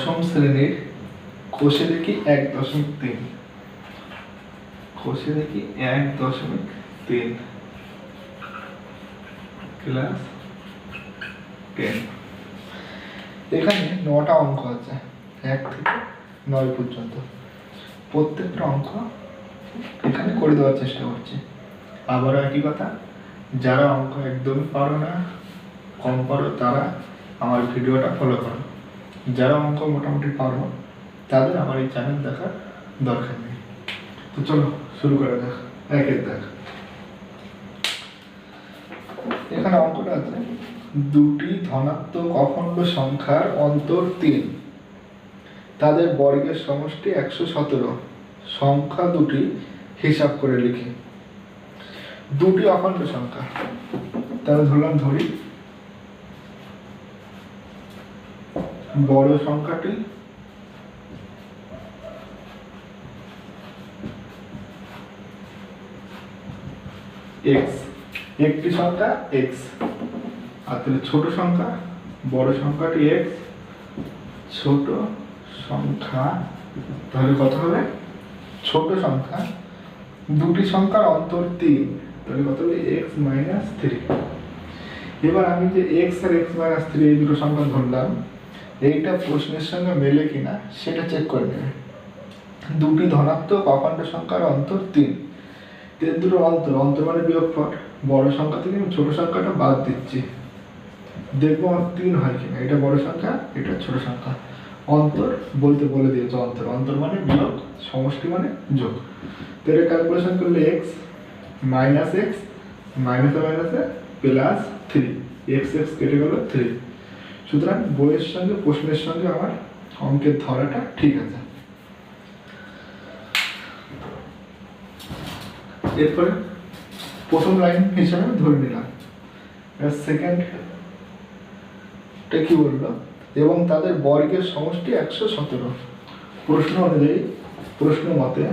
দশম শ্রেণীর কোষে দেখি 1.3, কোষে দেখি 1.3 ক্লাস 10। এখানে 9টা অঙ্ক আছে 1 থেকে 9 পর্যন্ত। প্রত্যেকটা অঙ্ক এখানে করে দেওয়ার চেষ্টা করছি। আবারও একই কথা, যারা অঙ্ক একদমই পারো না, কম পারো, তারা আমার ভিডিওটা ফলো করো। যারা অঙ্ক মোটামুটি পারো তাদের আমার এই চ্যানেল দেখার দরকার নেই। তো চলো শুরু করা যাক। একের দেখ, এখানে অঙ্কটা আছে, দুটি ধনাত্মক অখণ্ড সংখ্যার অন্তর 3, তাদের বর্গের সমষ্টি 117। সংখ্যা দুটি হিসাব করে লিখি। দুটি অখণ্ড সংখ্যা, তাহলে ধরলাম, ধরি বড় সংখ্যাটি x, একটি সংখ্যা x, আর তাহলে ছোট সংখ্যা, বড় সংখ্যাটি x, ছোট সংখ্যা, তাহলে কত হবে? ছোট সংখ্যা দুটি সংখ্যার অন্তর 3, তাহলে কত হবে? x - 3। এবার আমি যে x আর x - 3 এই দুটো সংখ্যা ধরলাম, এইটা প্রশ্নের সঙ্গে মেলে কিনা সেটা চেক করে নেবে। দুটি ধনাত্মক অখণ্ড সংখ্যার অন্তর 3, এর দুটো অন্তর, অন্তর মানে বিয়োগফল। বড় সংখ্যা থেকে আমি ছোট সংখ্যাটা বাদ দিচ্ছি, দেখবো আমার 3 হয় কিনা। এটা বড় সংখ্যা, এটা ছোট সংখ্যা। অন্তর বলতে বলে দিয়েছে, অন্তর, অন্তর মানে বিয়োগ, সমষ্টি মানে যোগ। তো এটা ক্যালকুলেশন করলে x মাইনাস x মাইনাসে মাইনাসে প্লাস 3, x x কেটে গেল 3। সুতরাং বইয়ের সঙ্গে প্রশ্নের সঙ্গে আমার অঙ্কের ধরাটা ঠিক আছে। এরপরে প্রথম লাইন হিসাবে ধরে নিলাম। সেকেন্ডটা কি বললো? এবং তাদের বর্গের সমষ্টি 117। প্রশ্ন অনুযায়ী, প্রশ্ন মতে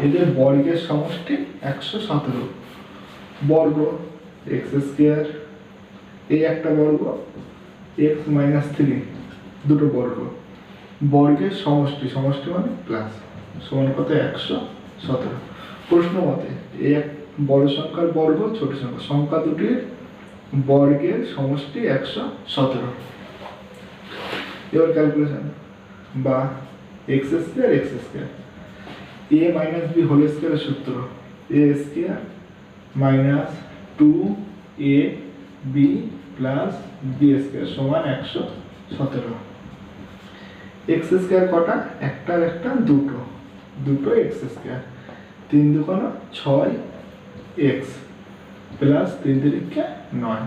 এদের বর্গের সমষ্টি 117। বর্গ x², এই একটা বর্গ, x - 3 দুটো বর্গ, বর্গের সমষ্টি, সমষ্টি মানে প্লাস, সমান কত? 117। প্রশ্ন মতে এই এক বড় সংখ্যার বর্গ, ছোট সংখ্যা, সংখ্যা দুটির বর্গের সমষ্টি 117। এবার ক্যালকুলেশন বা x² x², a - b whole স্কয়ারের সূত্র a² - 2ab + b² সমান 117। x² কটা? একটা আর একটা দুটো, দুটো x², 3 × 2 = 6x প্লাস 3 × 3 = 9।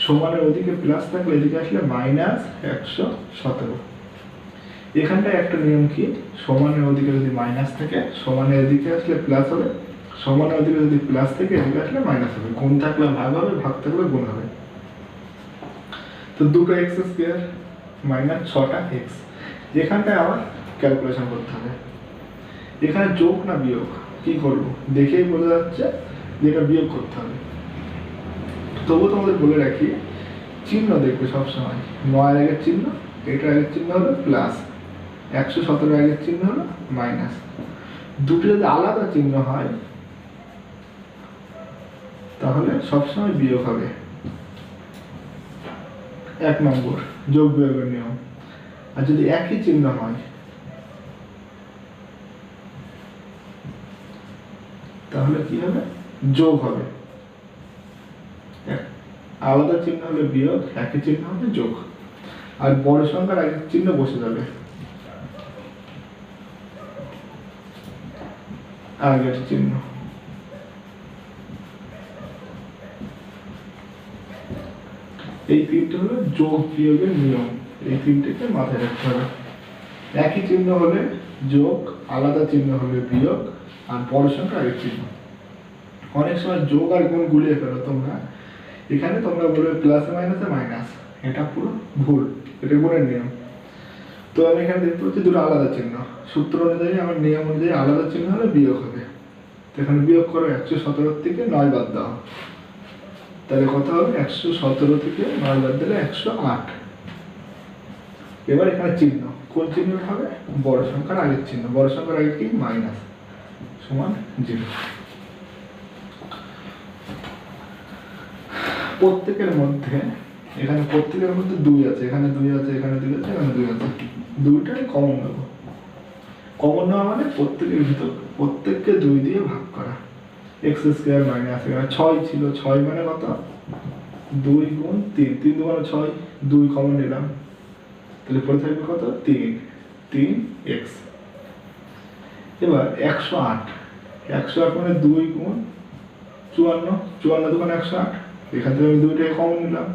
সমানের ওদিকে প্লাস থাকলে এদিকে আসলে -117। এখানটায় একটা নিয়ম কি, সমানের ওদিকে যদি মাইনাস থাকে, সমানের এদিকে আসলে প্লাস হবে, সমানের ওদিকে যদি প্লাস থাকে এদিকে আসলে মাইনাস হবে। গুণ থাকলে ভাগ হবে, ভাগ থাকলে গুণ হবে। তো দুটো x² - 6টা x, এখানটায় আবার ক্যালকুলেশন করতে হবে। এখানে যোগ না বিয়োগ, কি করব দেখেই বোঝা যাচ্ছে যে এটা বিয়োগ করতে হবে। তবু তোমাদের বলে রাখি, চিহ্ন দেখবে সবসময়। 9 আগের চিহ্ন, এটার আগের চিহ্ন হলো প্লাস, 117 আগের চিহ্ন হলো মাইনাস। দুটো যদি আলাদা চিহ্ন হয় তাহলে সবসময় বিয়োগ হবে। 1 নম্বর যোগ বিয়োগের নিয়ম। আর যদি একই চিহ্ন হয় তাহলে কি হবে? যোগ হবে। আলাদা চিহ্ন হলে বিয়োগ, একই চিহ্ন হলে যোগ। আর বড় সংখ্যার আগের চিহ্ন বসে যাবে আগের চিহ্ন। এই তিনটে হলো যোগ বিয়োগের নিয়ম, এই তিনটেকে মাথায় রাখতে হবে। একই চিহ্ন হলে যোগ, আলাদা চিহ্ন হলে বিয়োগ, আর বড় সংখ্যা আগের চিহ্ন। অনেক সময় যোগ আর গুণ গুলিয়ে ফেলো তোমরা, এখানে তোমরা বলবে প্লাসে মাইনাসে মাইনাস, এটা পুরো ভুল, এটা গুণের নিয়ম। তো আমি এখানে দেখতে পাচ্ছি দুটো আলাদা চিহ্ন, সূত্র অনুযায়ী, আমার নিয়ম অনুযায়ী আলাদা চিহ্ন হলে বিয়োগ হবে। তো এখানে বিয়োগ করো, 117 থেকে 9 বাদ দাও, তাহলে কত হবে 117 থেকে 9 বাদ দিলে 108। এবার এখানে চিহ্ন, কোন চিহ্ন হবে? বড় সংখ্যার আগের চিহ্ন। বড় সংখ্যার আগে কি? মাইনাস, সমান 0। প্রত্যেকের মধ্যে, এখানে প্রত্যেকের মধ্যে 2 আছে, এখানে 2 আছে, এখানে 2 আছে, এখানে 2 আছে, দুইটাই কমন নেব। কমন নেওয়া মানে প্রত্যেকের ভিতর প্রত্যেককে 2 দিয়ে ভাগ করা। এক্স স্কোয়ার মাইনাস, এখানে 6 ছিল, 6 মানে কত? 2 গুণ 3, 3 দুগুণে 6, 2 কমন নিলাম, তাহলে পরে থাকবে কত? 3 এক্স। এবার 108, 108 মানে 2 গুণ 54, 54 দুগুণে 108, এখান থেকে আমি 2টাকে কমন নিলাম,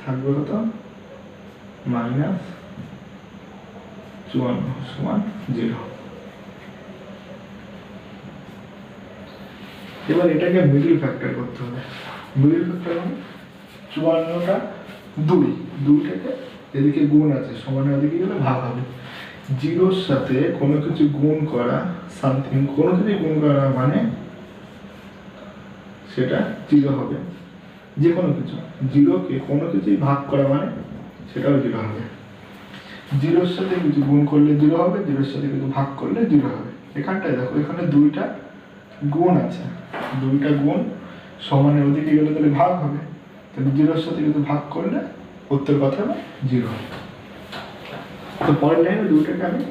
থাকবে কত? মাইনাস 54 সমান 0। এবার এটাকে মিডল ফ্যাক্টর করতে হবে। মিডল ফ্যাক্টর মানে 54টা 2টাকে এদিকে গুণ আছে, সমানের ওদিকে গেলে ভাগ হবে। 0-র সাথে কোনো কিছু গুণ করা, সামথিং কোনো কিছু গুণ করা মানে সেটা 0 হবে। যে কোনো কিছু 0কে কোনো কিছুই ভাগ করা মানে সেটাও 0 হবে। 0-র সাথে কিছু গুণ করলে 0 হবে, 0-র সাথে কিছু ভাগ করলে 0 হবে। এখানটায় দেখো, এখানে 2টা গুণ আছে, 2টা গুণ সমানের ওদিকে গেলে তাহলে ভাগ হবে, তাহলে 0-র সাথে কিছু ভাগ করলে উত্তর কথা হবে 0। তো পরের লাইনে 2টাকে আমি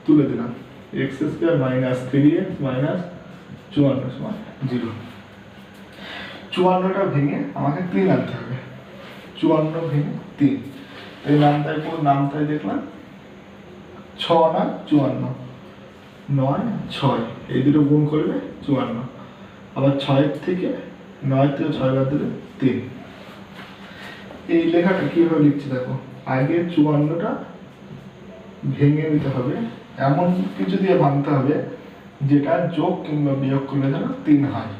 তুলে দিলাম, x square minus 3x minus 54 সমান 0। 54টা ভেঙে আমাকে 3 আনতে হবে, 54 ভেঙে 3। এই নামটাই দেখলাম 6 না 54, 9 6, এই দুটো গুণ করলে 54। আবার 6 থেকে 9 থেকে 6 বাদ দিলে 3। এই লেখাটা কিভাবে লিখছি দেখো, আগে 54টা ভেঙে নিতে হবে, এমন কিছু দিয়ে ভাঙতে হবে যেটা যোগ কিংবা বিয়োগ করলে যেন 3 হয়।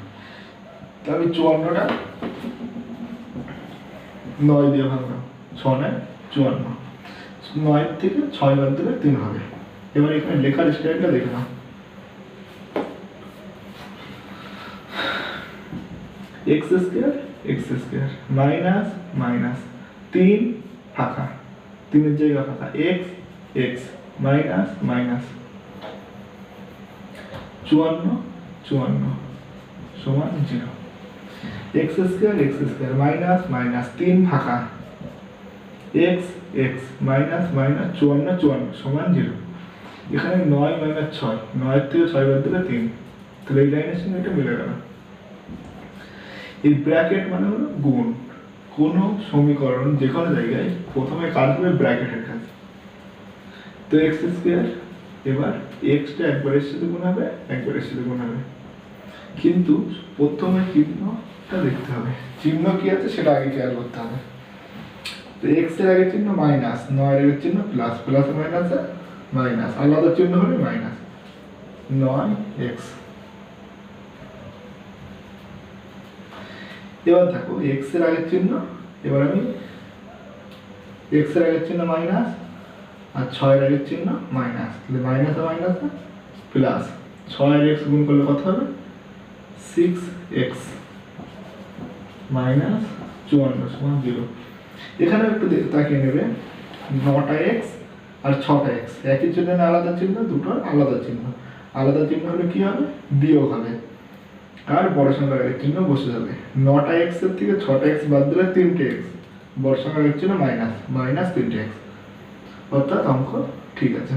তবে 54টা 9 দিয়ে ভাঙলাম, 6 9 54, 9 থেকে 6 বাদ দিলে 3 হবে। এবার এখানে লেখার স্টাইলটা দেখে নাও, এক্স স্কোয়ার মাইনাস মাইনাস 3 ফাঁকা, 3-এর জায়গা ফাঁকা, এক্স মাইনাস মাইনাস 54 সমান 0। এক্স স্কোয়ার মাইনাস মাইনাস 3 ফাঁকা, এক্স মাইনাস মাইনাস 54 সমান 0। এখানে 9 মাইনাস 6, 9 থেকে 6 বাদ দিলে 3, তাহলে এই লাইনের সঙ্গে এটা মিলে গেল। এই ব্র্যাকেট মানে হলো গুণ। কোন সমীকরণ যে কোনো জায়গায় প্রথমে কাজ হবে ব্র্যাকেটের কাজ। তো এক্স স্কোয়ার, এবার এক্সটা একবারের সাথে গুণ হবে, একবারের সাথে গুণ হবে, কিন্তু প্রথমে চিহ্নটা দেখতে হবে, চিহ্ন কি আছে সেটা আগে খেয়াল করতে হবে। তো এক্স এর আগের চিহ্ন মাইনাস, 9 এর আগের চিহ্ন প্লাস, প্লাস মাইনাসে মাইনাস, আলাদা চিহ্ন হলে মাইনাস, 9x। এবার দেখো এক্স এর আগের চিহ্ন, এবার আমি এক্স এর আগের চিহ্ন মাইনাস আর 6 এর আগের চিহ্ন মাইনাস, তাহলে মাইনাস আর মাইনাস প্লাস, 6 আর x গুণ করলে কত হবে? 6x মাইনাস 54 সমান 0। এখানে একটু তাকিয়ে নেবে, 9টা x আর 6টা x একই চিহ্ন না আলাদা চিহ্ন, দুটোর আলাদা চিহ্ন। আলাদা চিহ্ন হলে কি হবে? বিয়োগ হবে, আর বড় সংখ্যার আগের চিহ্ন বসে যাবে। 9টা x এর থেকে 6টা x বাদ দিলে 3টে x, বড় সংখ্যার আগের চিহ্ন মাইনাস, মাইনাস 3টে x, অর্থাৎ অঙ্ক ঠিক আছে।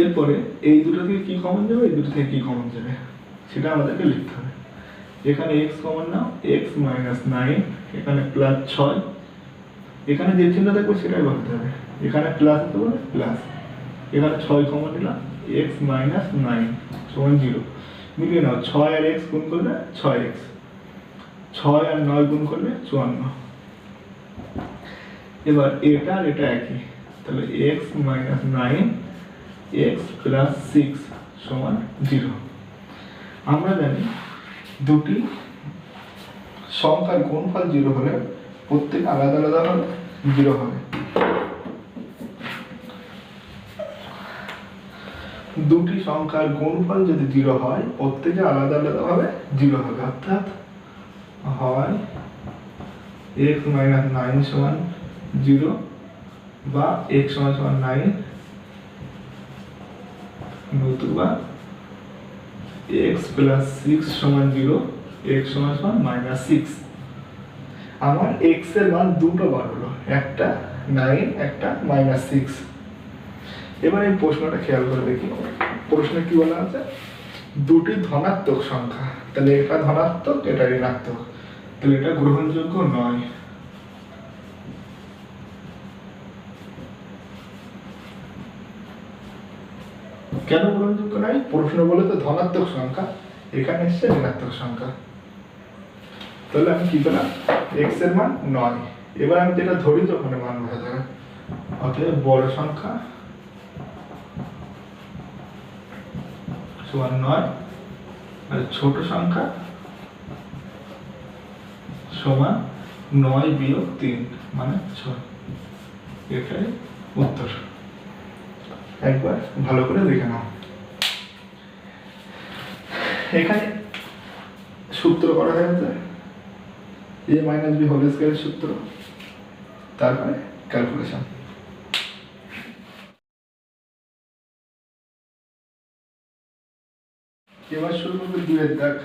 এরপরে এই দুটো থেকে কি কমন যাবে, এই দুটো থেকে কি কমন যাবে সেটা আমাদেরকে লিখতে হবে। এখানে x কমন নাও, x মাইনাস 9, এখানে প্লাস 6, এখানে যে চিহ্ন থাকবে সেটাই বসাতে হবে। এখানে প্লাস হতে পারে প্লাস, এখানে 6 কমন নিলাম, x মাইনাস 9 সমান 0। মিলিয়ে নাও, 6 আর x গুণ করলে 6x, 6 আর 9 গুণ করলে 54। এবার এটা আর এটা একই, তাহলে x মাইনাস 9 x প্লাস 6 সমান 0। আমরা জানি দুটি সংখ্যার গুণফল 0 হলে প্রত্যেক আলাদা আলাদা হলে 0 হবে। দুটি সংখ্যার গুণফল যদি 0 হয় প্রত্যেকে আলাদা আলাদা ভাবে 0 হবে, অর্থাৎ হয় x মাইনাস 9 সমান 0 বা x সমান সমান 9 নতুবা x প্লাস 6 সমান 0 x সমান সমান মাইনাস 6। আমার x এর মান দুটো বার হলো, একটা 9 একটা মাইনাস 6। এবার এই প্রশ্নটা খেয়াল করে দেখি, প্রশ্নে কি বলা আছে, দুটি ধনাত্মক সংখ্যা, তাহলে এটা ধনাত্মক এটা ঋণাত্মক, তাহলে এটা গ্রহণযোগ্য নয়। কেন গ্রহণযোগ্য নয়? প্রশ্ন বলে তো ধনাত্মক সংখ্যা, এখানে এসছে ঋণাত্মক সংখ্যা। তাহলে আমি কি পেলাম, x এর মান 9। এবার আমি যেটা ধরি তো ওখানে মান বসা যাবে, অতএব বড় সংখ্যা সমান 9 আর ছোট সংখ্যা সমান 9 বিয়োগ 3 মানে 6। এটাই উত্তর। একবার ভালো করে দেখে নাও। এখানে সূত্র করা হয়েছে a মাইনাস বি হোল স্কয়ারের সূত্র, তারপরে ক্যালকুলেশন। এবার শুরু করবে 2 এর দাগ।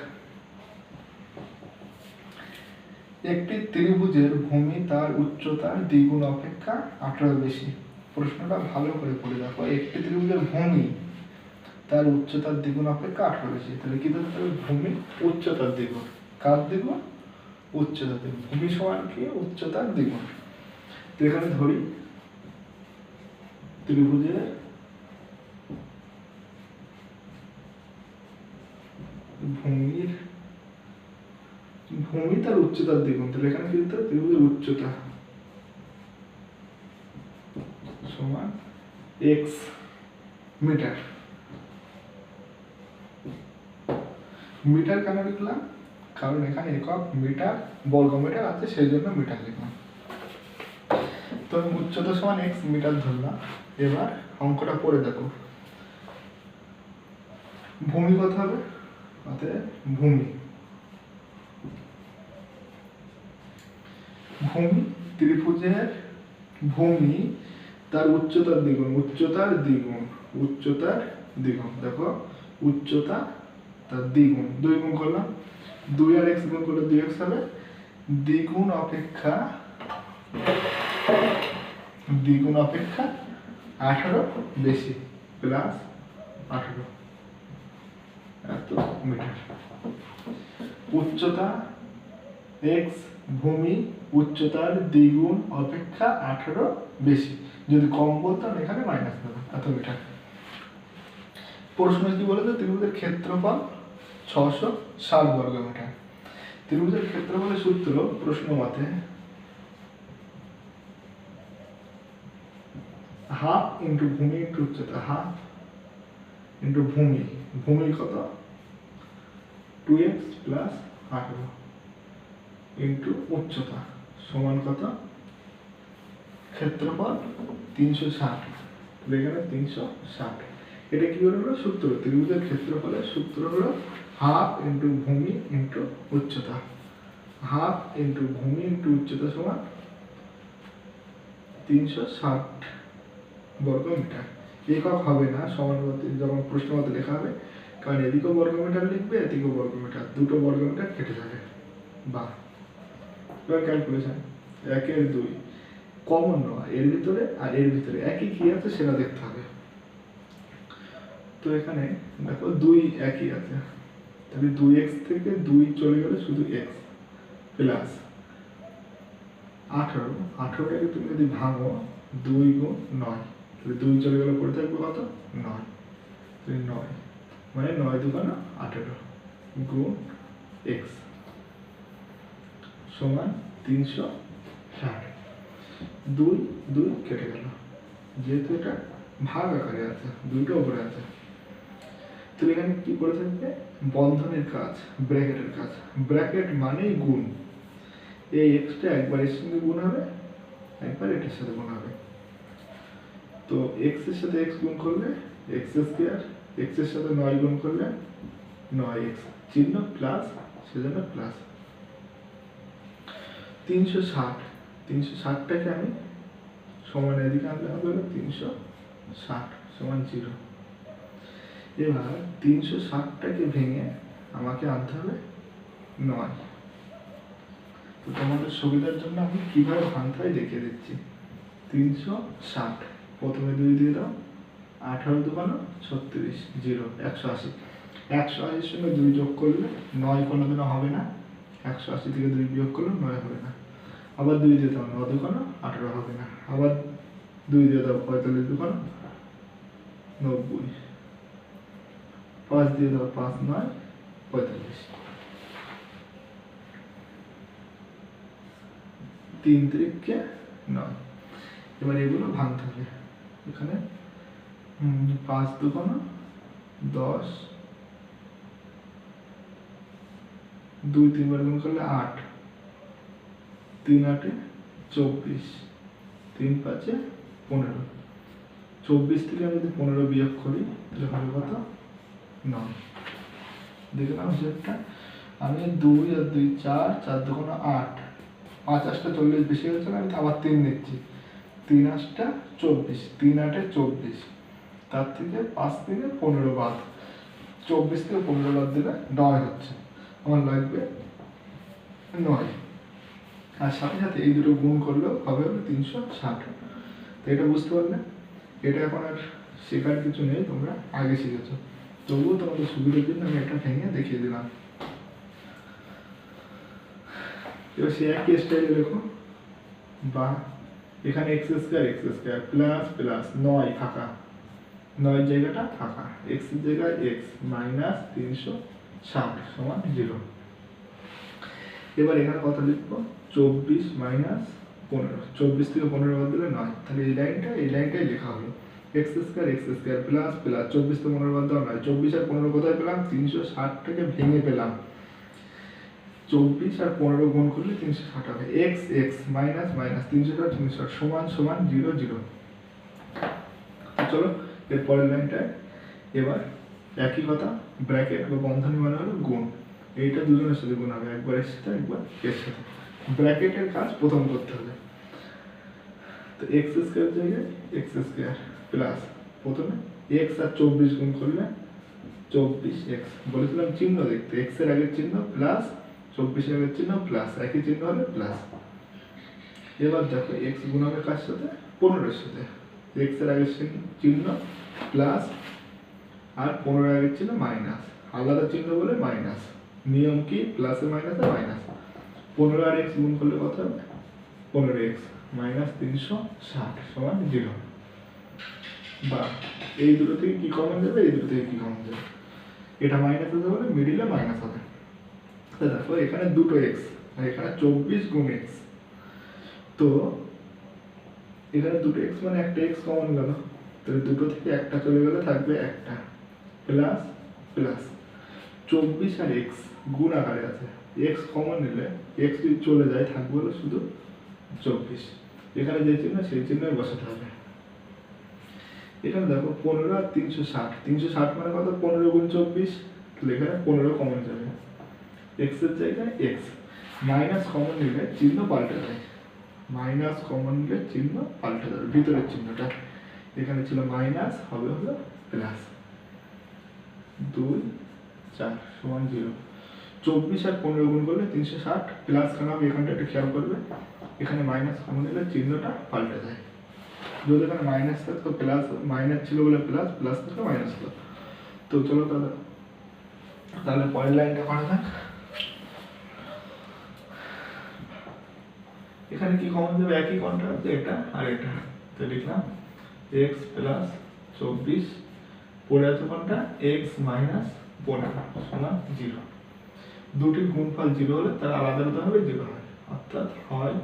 একটি ত্রিভুজের ভূমি তার উচ্চতার দ্বিগুণ অপেক্ষা 18 বেশি। প্রশ্নটা ভালো করে পড়ে দেখো, একটি ত্রিভুজের ভূমি তার উচ্চতার দ্বিগুণ অপেক্ষা 18 বেশি, তাহলে কি ধরতে হবে, ভূমি উচ্চতার দ্বিগুণ। কার দ্বিগুণ? উচ্চতার দ্বিগুণ। ভূমি সমান কি? উচ্চতার দ্বিগুণ। তো এখানে ধরি ত্রিভুজের ভূমি তার উচ্চতার দ্বিগুণ, তাহলে এখানে কি হতো, ত্রিভুজের উচ্চতা সমান x মিটার। মিটার কেন লিখলাম? কারণ এখানে একক মিটার, বর্গ মিটার আছে, সেই জন্য মিটার লিখলাম। তো উচ্চতা সমান x মিটার ধরলাম। এবার অঙ্কটা পড়ে দেখো, ভূমি কত হবে, অতএব ভূমি ত্রিভুজের ভূমি তার উচ্চতার দ্বিগুণ, দেখো উচ্চতা তার দ্বিগুণ, 2 গুণ করলাম, 2 আর x গুণ করলে 2x হবে, দ্বিগুণ অপেক্ষা 18 বেশি প্লাস 18 এত মিটার। উচ্চতা x, ভূমি উচ্চতার দ্বিগুণ অপেক্ষা 18 বেশি, যদি কম বলতাম এখানে মাইনাস দেবো, এত মিটার। প্রশ্ন কি বলেছে, ত্রিভুজের ক্ষেত্রফল 660 বর্গ মিটার। ত্রিভুজের ক্ষেত্রফলের সূত্র প্রশ্ন মতে হাফ ইন্টু ভূমি ইন্টু উচ্চতা, হাফ ইন্টু ভূমি কত 2x প্লাস 18 ইন্টু উচ্চতা সমান কত, ক্ষেত্রফল 360, এখানে 360। এটা কি হলো সূত্র, ত্রিভুজের ক্ষেত্রফলের সূত্র হলো হাফ ইন্টু ভূমি ইন্টু উচ্চতা, হাফ ইন্টু ভূমি ইন্টু উচ্চতা সমান 360 বর্গ মিটার। একক হবে না, সমানুপাতিক যখন প্রশ্ন মতে লেখা হবে, কারণ এদিকেও বর্গ মিটার লিখবে, এদিকেও বর্গ মিটার, দুটো বর্গ মিটার কেটে যাবে। বা এবার ক্যালকুলেশন, 1 এর 2 কমন নেওয়া, এর ভিতরে আর এর ভিতরে একই কি আছে সেটা দেখতে হবে। তো এখানে দেখো 2 একই আছে, তাহলে 2x থেকে 2 চলে গেলে শুধু x প্লাস 18টাকে তুমি যদি ভাঙো 2 গুণ 9, তাহলে 2 চলে গেলে পড়ে থাকবে কত, 9, তাহলে 9 মানে 9 দুগুণ 18 গুণ x সমান 360। 2 কেটে গেল, যেহেতু এটা ভাগ আকারে আছে, 2টা উপরে আছে, তো এখানে কি করে থাকবে, বন্ধনের কাজ, ব্র্যাকেটের কাজ। ব্র্যাকেট মানেই গুণ, এই এক্সটা একবার এর সঙ্গে গুণ হবে, একবার এটার সাথে গুণ হবে। তো এক্স এর সাথে এক্স গুণ করলে এক্স স্কয়ার, এক্স এর সাথে 9 গুণ করলে 9x, চিহ্ন প্লাস, সেজন্য প্লাস। 360, 360টাকে আমি সমান এদিকে আনলে হবে হলো 360 সমান 0। এবার 360টাকে ভেঙে আমাকে আনতে হবে 9। তো তোমাদের সুবিধার জন্য আমি কিভাবে ভাঙতে হয় দেখিয়ে দিচ্ছি। 360 প্রথমে 2 দিয়ে দাও, 18 দুগুণ 36, 0 180। 180-র সঙ্গে 2 যোগ করলে 9 কোনোদিনও হবে না, 180 থেকে 2 বিয়োগ করলে 9 হবে না। আবার 2 দিয়ে দাও, 9 দুগুণ 18 হবে না। আবার 2 দিয়ে দাও, 45 দুগুণ 90। 5 দিয়ে দাও, 5 9 45। 3 3 9। এবার এগুলো ভাঙতে হবে। এখানে 5 দুগুণ 10, 2 3 বার গুণ করলে 8, 3 8 24, 3 5 15। 24 থেকে আমি যদি 15 বিয়োগ করি তাহলে হবে কত? 9। দেখলাম সেটা আমি 2 আর 2 4, 4 দুগুণ 8, 5 8টা 40 বেশি হচ্ছে না, আমি আবার 3 নিচ্ছি। 3 8টা 24, 3 8 24, তার থেকে 5 থেকে 15 বাদ, 24 থেকে 15 বাদ দিলে 9 হচ্ছে। আমার লাগবে 9। আর সাথে সাথে এই দুটো গুণ করলেও হবে হলো 360। তো এটা বুঝতে পারলে? এটা এখন আর শেখার কিছু নেই, তোমরা আগে শিখেছো। তবুও তোমাদের সুবিধার জন্য আমি এটা ভেঙে দেখিয়ে দিলাম। এবার সে একই স্টাইলে লেখো, বা এখানে x স্কয়ার প্লাস প্লাস 9 ফাঁকা, 9 জায়গাটা ফাঁকা, x এর জায়গায় x মাইনাস 360 সমান 0। এবার এখানে কত লিখবো? 24 মাইনাস 15, 24 থেকে 15 বাদ দিলে 9, তাহলে এই লাইনটাই লেখা হলো x স্কয়ার প্লাস প্লাস 24 থেকে 15 বাদ দেওয়া 9, 24 আর 15 কোথায় পেলাম? 360 থেকে ভেঙে পেলাম। 24 আর 15 গুণ করলে 360 হবে। x মাইনাস মাইনাস 360 সমান সমান 0 0। চলো এর পরের লাইনটায় এবার একই কথা, ব্র্যাকেট বা বন্ধনী মানে হলো গুণ। এইটা দুজনের সাথে গুণ হবে, একবার এর সাথে একবার এর সাথে। ব্র্যাকেটের কাজ প্রথম করতে হবে। তো x স্কয়ার জায়গায় x স্কয়ার প্লাস প্রথমে x আর 24 গুণ করলে 24x, বলেছিলাম চিহ্ন দেখতে, x এর আগের চিহ্ন প্লাস, 24 এর আগের চিহ্ন প্লাস, একই চিহ্ন হলে প্লাস। এবার দেখো x গুণ হবে কার সাথে? 15 এর সাথে। x এর আগের চিহ্ন প্লাস আর 15 এর আগের চিহ্ন মাইনাস, আলাদা চিহ্ন বলে মাইনাস। নিয়ম কি? প্লাসে মাইনাসে মাইনাস। 15 আর x গুণ করলে কত হবে? 15x মাইনাস 360 সমান 0। বা এই দুটো থেকে কি কমন যাবে? এই দুটো থেকে কি কমন যাবে? এটা মাইনাস হতে বলে মিডিলে মাইনাস হবে। দেখো এখানে দুটো x আর এখানে 24 গুণ x, তো এখানে দুটো x মানে একটা x কমন গেল, তাহলে দুটো থেকে একটা চলে গেলে থাকবে একটা, প্লাস প্লাস 24 আর x গুণ আকারে আছে, x কমন নিলে x যদি চলে যায় থাকবে হলো শুধু 24। এখানে যে চিহ্ন সেই চিহ্নই বসাতে হবে। এখানে দেখো 15 আর 360, 360 মানে কত? 15 গুণ 24, তাহলে এখানে 15 কমন যাবে, x এর জায়গায় x, মাইনাস কমন নিলে চিহ্ন পাল্টে যায়, মাইনাস কমন নিলে চিহ্ন পাল্টে যাবে, ভিতরের চিহ্নটা এখানে ছিল মাইনাস, হবে হলো প্লাস, 2 4 সমান 0। 24 আর 15 গুণ করলে 360, প্লাস কেন হবে এখানটা একটু খেয়াল করবে, এখানে মাইনাস কমন নিলে চিহ্নটা পাল্টে যায়। যদি এখানে মাইনাস থাকতো প্লাস, মাইনাস ছিল বলে প্লাস, প্লাস থাকলে মাইনাস হতো। তো চলো তাহলে পরের লাইনটা করা যাক। এখানে কি কমন যাবে? একই কোণটা আছে, এটা আর এটা, তো লিখলাম x প্লাস 24, পড়ে আছে কোণটা x মাইনাস 15 সমান 0। দুটির গুণফল 0 হলে তার আলাদা আলাদা হবে 0 হয়, অর্থাৎ হয়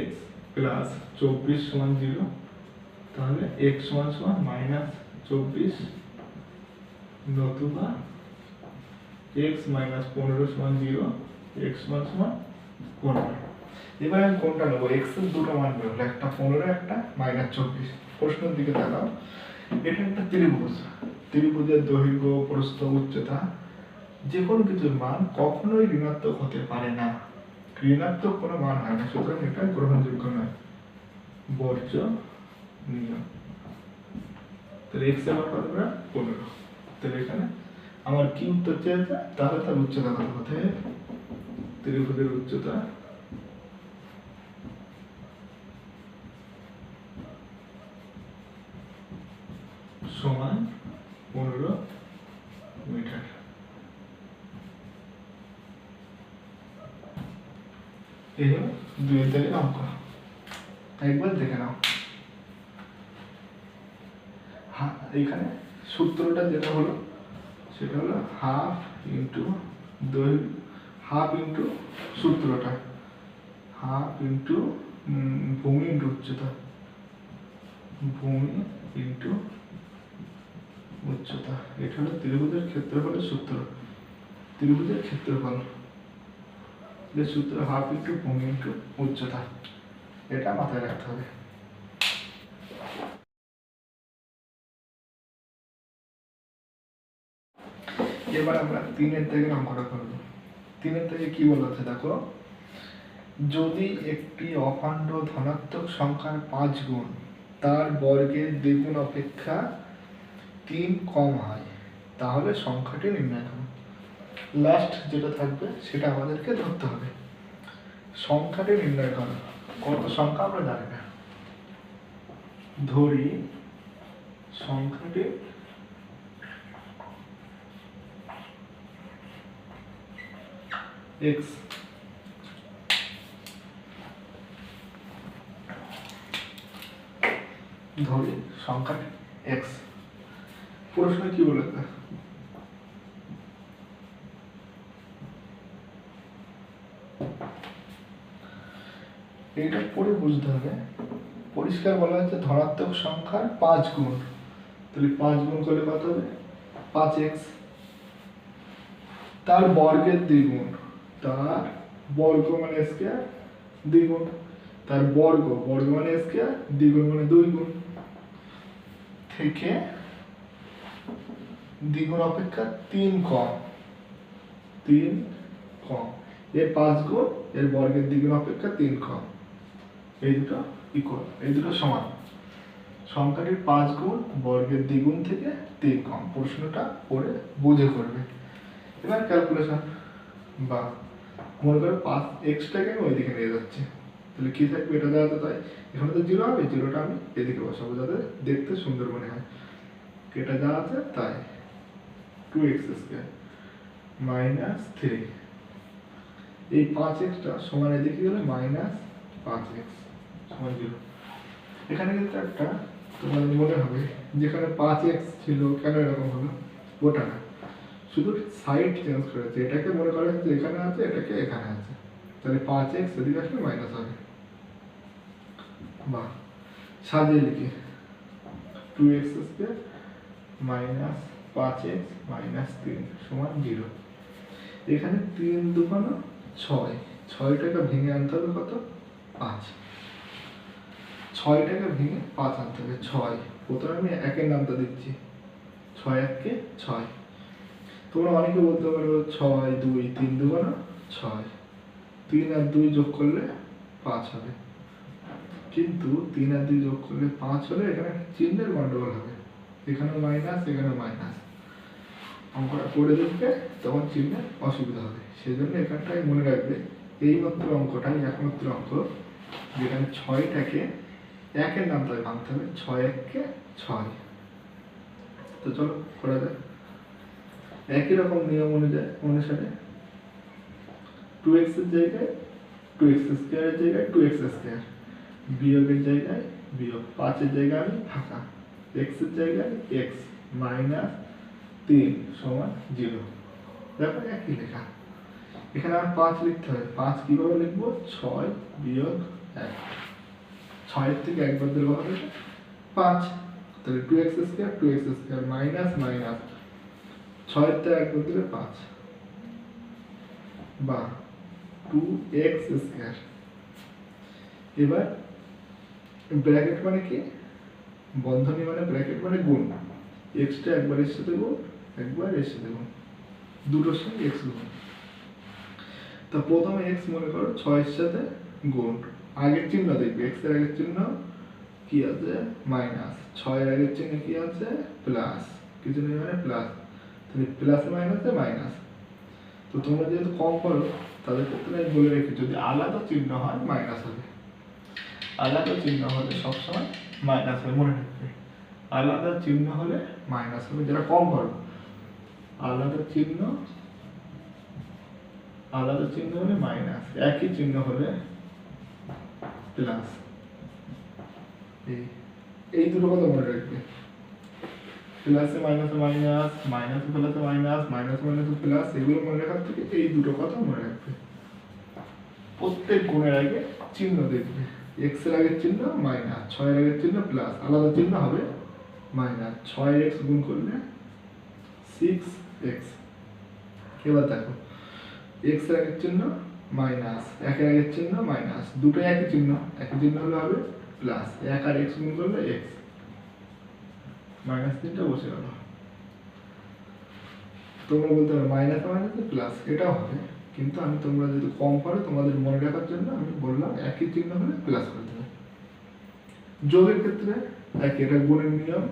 x প্লাস 24 সমান 0, তাহলে x সমান সমান মাইনাস 24, নতুবা x মাইনাস 15 সমান 0, x সমান সমান 15। এবার আমি কোনটা নেবো? x এর দুটো মান বেরোলো, একটা 15 একটা মাইনাস 24। প্রশ্নের দিকে তাকাও, এটা একটা ত্রিভুজ, ত্রিভুজের দৈর্ঘ্য প্রস্থ উচ্চতা যে কোনো কিছুর মান কখনোই ঋণাত্মক হতে পারে না, ঋণাত্মক কোনো মান হয় না, সুতরাং এটা গ্রহণযোগ্য নয়, বর্জনীয়। তাহলে এক্স এর মান কত হবে? 15। তাহলে এখানে আমার কি উত্তর চেয়েছে? তাহলে তার উচ্চতা কত হতে হবে? ত্রিভুজের উচ্চতা সমান 15 মিটার। এই হলো 2 দাগের অঙ্ক। একবার দেখে নাও। এখানে সূত্রটা যেটা হলো সেটা হলো হাফ ইন্টু সূত্রটা হাফ ইন্টু ভূমি ইন্টু উচ্চতা, ভূমি ইন্টু উচ্চতা। এটা হলো ত্রিভুজের ক্ষেত্রফলের সূত্র, ত্রিভুজের ক্ষেত্রফল যে সূত্র হাফ ইন্টু ভূমি ইন্টু উচ্চতা, এটা মাথায় রাখতে হবে। এবার আমরা 3 থেকে অঙ্কটা করব। 3 থেকে কি বলা আছে দেখো, যদি একটি অখণ্ড ধনাত্মক সংখ্যার 5 গুণ তার বর্গের দ্বিগুণ অপেক্ষা 3 কম হয় তাহলে সংখ্যাটি নির্ণয় করো। লাস্ট যেটা থাকবে সেটা আমাদেরকে ধরতে হবে। সংখ্যাটি নির্ণয় করো, কত সংখ্যা আমরা জানি না, ধরি সংখ্যাটি x, ধরি সংখ্যাটি x। প্রশ্ন কি বলেছে? এটা পড়ে বুঝতে হবে। পরিষ্কার বলা হচ্ছে ধনাত্মক সংখ্যার 5 গুণ, তাহলে 5 গুণ করলে কত হবে? 5x। তার বর্গের দ্বিগুণ, তার বর্গ মানে স্কয়ার, দ্বিগুণ তার বর্গ, বর্গ মানে স্কয়ার, দ্বিগুণ মানে 2 গুণ, থেকে দ্বিগুণ অপেক্ষা 3 কম, 3 কম, এর 5 গুণ এর বর্গের দ্বিগুণ অপেক্ষা 3 কম, এই দুটো ইকুয়াল, এই দুটো সমান। সংখ্যাটির 5 গুণ বর্গের দ্বিগুণ থেকে 3 কম। প্রশ্নটা পড়ে বুঝে করবে। এবার ক্যালকুলেশন, বা মনে করো 5x-টাকে আমি ওইদিকে নিয়ে যাচ্ছি, তাহলে কি থাকবে? এটা দেওয়া তো, তাই এখানে তো 0 হবে, 0টা আমি এদিকে বসাবো যাতে দেখতে সুন্দর মনে হয়। এটা যা আছে তাই, 2x² মাইনাস 3, এই 5x-টা সমান এদিকে গেলে মাইনাস 5x সমান 0। এখানে কিন্তু একটা তোমার মনে হবে যেখানে 5x ছিল কেন এরকম হলো, ওটা না, শুধু সাইড চেঞ্জ করেছে। এটাকে মনে করেন যে এখানে আছে, এটাকে এখানে আছে, তাহলে 5x এদিকে আসলে মাইনাস হবে। বা সাজিয়ে লিখি 2x² মাইনাস 5x মাইনাস 3 সমান 0। এখানে 3 দুগুণ 6, 6টাকে ভেঙে আনতে হবে কত? 5। 6টাকে ভেঙে 5 আনতে হবে 6। প্রথমে আমি একের নামটা দিচ্ছি, 6 1-কে 6। তোমরা অনেকে বলতে পারো 6 2, 3 দুগুণ 6, 3 আর 2 যোগ করলে 5 হবে, কিন্তু 3 আর 2 যোগ করলে 5 হলে এখানে চিহ্নের গন্ডগোল হবে, এখানে মাইনাস এখানে মাইনাস, অঙ্কটা করে দেখবে তখন চিহ্নের অসুবিধা হবে। সেই জন্য এখানটাই মনে রাখবে এই মাত্র অঙ্কটাই একমাত্র অঙ্ক যেখানে 6টাকে একের নামটায় ভাঙতে হবে, 6 1-কে 6। তো চলো করা যায়। একই রকম নিয়ম অনুসারে 2x এর জায়গায় 2x² এর জায়গায় 2x², বিয়োগের জায়গায় বিয়োগ, 5 এর জায়গায় আমি ফাঁকা, x এর জায়গায় x মাইনাস 3 সমান 0। দেখো একই লেখা। এখানে আর 5 লিখতে হবে। 5 কিভাবে লিখবো? 6 বিয়োগ 1, 6 এর থেকে 1 বাদ দিলে কত হবে? 5। তাহলে 2x² মাইনাস মাইনাস 6 এর থেকে 1 বাদ দিলে 5, বা 2x²। এবার ব্র্যাকেট মানে কি? বন্ধনী মানে ব্র্যাকেট মানে গুণ, x-টা একবার এর সাথে গুণ, একবার এর সাথে গুণ, দুটোর সঙ্গে x গুণ। তো প্রথমে x মনে করো 6 এর সাথে গুণ, আগের চিহ্ন দেখবে, x এর আগের চিহ্ন কি আছে মাইনাস, 6 এর আগের চিহ্ন কি আছে প্লাস, কিছু নেই মানে প্লাস, তাহলে প্লাস মাইনাসে মাইনাস। তো তোমরা যেহেতু কম করো তাদের ক্ষেত্রে আমি বলে রেখে, যদি আলাদা চিহ্ন হয় মাইনাস হবে, আলাদা চিহ্ন হলে সবসময় মাইনাস হবে, মনে রাখবে আলাদা চিহ্ন হলে মাইনাস হবে, যেটা কম করো আলাদা চিহ্ন হলে মাইনাস, একই চিহ্ন হলে প্লাস। এই দুটো কথা মনে রাখবে, প্লাসে মাইনাসে মাইনাস, মাইনাসে প্লাসে মাইনাস, মাইনাসে মাইনাসে প্লাস, এগুলো মনে রাখার থেকে এই দুটো কথা মনে রাখবে। প্রত্যেক গুণের আগে চিহ্ন দেখবে, এক্স এর আগের চিহ্ন মাইনাস, 6 এর আগের চিহ্ন প্লাস, আলাদা চিহ্ন হবে মাইনাস, 6 এর এক্স গুণ করলে 6x। এবার দেখো এক্স এর আগের চিহ্ন মাইনাস, 1 এর আগের চিহ্ন মাইনাস, দুটো একই চিহ্ন হলে হবে প্লাস, 1 আর x গুণ করলে x, মাইনাস চিহ্নটা বসে গেল। তোমরা বলতে পারো মাইনাস মাইনাসে প্লাস, এটাও হবে, কিন্তু আমি তোমরা যদি কম পারো তোমাদের মনে রাখার জন্য আমি বললাম একই চিহ্ন হলে প্লাস করে দেবে। যোগের ক্ষেত্রে একই, এটা গুণের নিয়ম,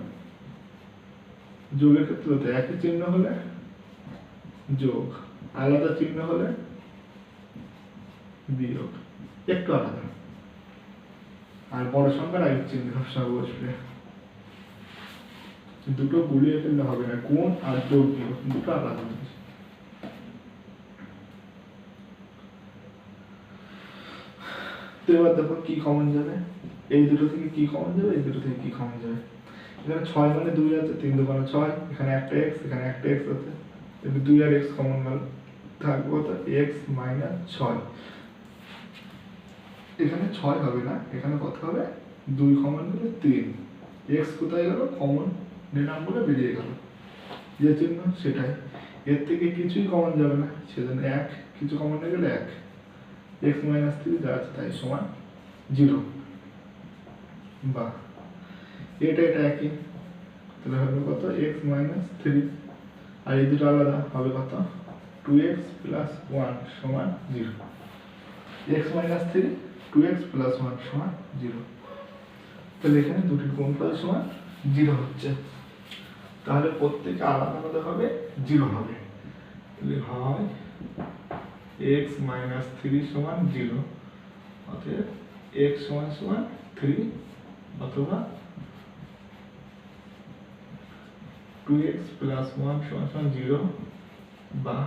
যোগের ক্ষেত্রে তো একই চিহ্ন হলে যোগ, আলাদা চিহ্ন হলে বিয়োগ, একটু আলাদা। আর বড় সংখ্যার আগের চিহ্ন সবসময় বসবে, দুটো গুলিয়ে ফেললে হবে না, গুণ আর যোগ বিয়োগ দুটো আলাদা জিনিস। তো এবার দেখো কি কমন যাবে, এই দুটো থেকে কি কমন যাবে, এই দুটো থেকে কি কমন যাবে। এখানে 6 মানে 2 আছে, 3 2 6, এখানে একটা x, এখানে একটা x আছে, কিন্তু 2 আর x কমন গেল, থাকবে কত x মাইনাস 6। এখানে 6 হবে না, এখানে কত হবে 2 কমন গেলে 3, x কোথায় গেল কমন নিলাম বলে বেরিয়ে গেল, যে চিহ্ন সেটাই, এর থেকে কিছুই কমন যাবে না, সেজন্য 1 কিছু কমন নিয়ে গেলে 1, x মাইনাস 3 যা আছে তাই সমান 0। বা এটা একই, তাহলে হবে কত x মাইনাস 3, আর এই দুটো আলাদা হবে কত 2x প্লাস 1 সমান 0, x মাইনাস 3 2x প্লাস 1 সমান 0। তাহলে এখানে দুটির গুণফল সমান 0 হচ্ছে, তাহলে প্রত্যেকে আলাদা আলাদা হবে 0 হবে, তাহলে হয় x মাইনাস 3 সমান 0, অতএব x সমান 3, অথবা 2x প্লাস 1 সমান 0, বা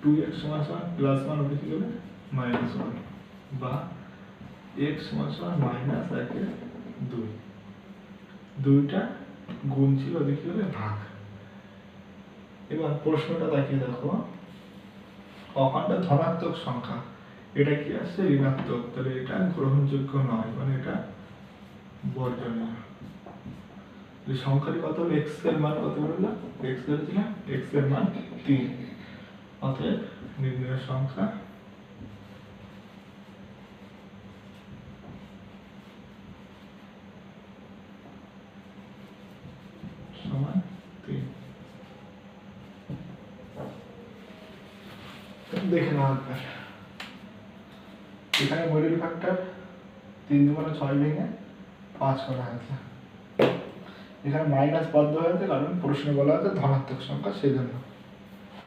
2x সমান প্লাস 1 লিখে গেলে মাইনাস 1, বা x সমান মাইনাস 1/2, দুইটা গুণ ছিল লিখে গেলে ভাগ। এবার প্রশ্নটা দেখিয়ে দেখো, অখণ্ড ধনাত্মক সংখ্যা, এটা কি আসছে ঋণাত্মক, তাহলে এটা গ্রহণযোগ্য নয়, মানে এটা বর্জনীয়। সংখ্যাটি কত হলো, x এর মান কত বললাম, x ধরেছিলাম, x এর মান 3, অতএব নির্ণয় সংখ্যা সমান 3। দেখে নাও একবার, এখানে মডেল ফ্যাক্টর 3 2 6 ভেঙে 5 করা হয়েছে, এখানে মাইনাস পদ দেওয়া হয়েছে কারণ প্রশ্নে বলা আছে ধনাত্মক সংখ্যা, সেই জন্য।